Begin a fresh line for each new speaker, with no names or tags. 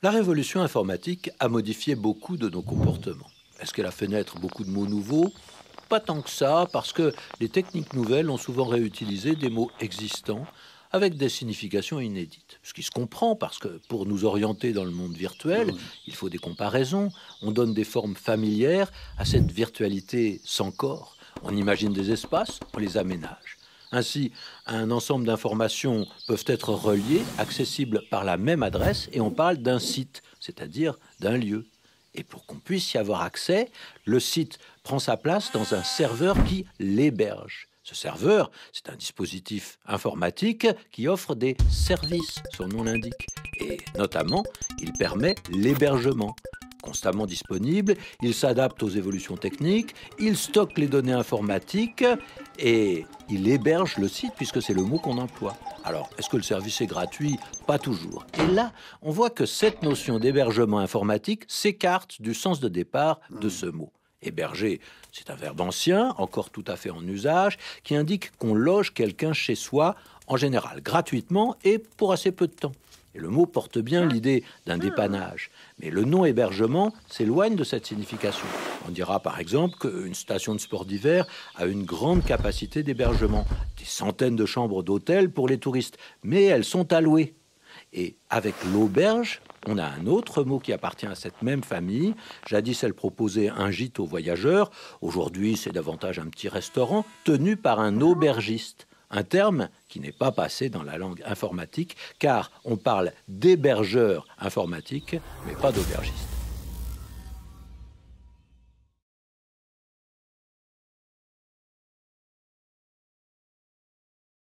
La révolution informatique a modifié beaucoup de nos comportements. Est-ce qu'elle a fait naître beaucoup de mots nouveaux? Pas tant que ça, parce que les techniques nouvelles ont souvent réutilisé des mots existants avec des significations inédites. Ce qui se comprend parce que pour nous orienter dans le monde virtuel,
Oui.
il faut des comparaisons. On donne des formes familières à cette virtualité sans corps. On imagine des espaces, on les aménage. Ainsi, un ensemble d'informations peuvent être reliées, accessibles par la même adresse, et on parle d'un site, c'est-à-dire d'un lieu. Et pour qu'on puisse y avoir accès, le site prend sa place dans un serveur qui l'héberge. Ce serveur, c'est un dispositif informatique qui offre des services, son nom l'indique. Et notamment, il permet l'hébergement. Constamment disponible, il s'adapte aux évolutions techniques, il stocke les données informatiques et il héberge le site puisque c'est le mot qu'on emploie. Alors, est-ce que le service est gratuit? Pas toujours. Et là, on voit que cette notion d'hébergement informatique s'écarte du sens de départ de ce mot. Héberger, c'est un verbe ancien, encore tout à fait en usage, qui indique qu'on loge quelqu'un chez soi, en général gratuitement et pour assez peu de temps. Et le mot porte bien l'idée d'un dépannage. Mais le nom hébergement s'éloigne de cette signification. On dira par exemple qu'une station de sport d'hiver a une grande capacité d'hébergement, des centaines de chambres d'hôtel pour les touristes, mais elles sont allouées. Et avec l'auberge, on a un autre mot qui appartient à cette même famille. Jadis, elle proposait un gîte aux voyageurs. Aujourd'hui, c'est davantage un petit restaurant tenu par un aubergiste. Un terme qui n'est pas passé dans la langue informatique, car on parle d'hébergeur informatique, mais pas d'aubergiste.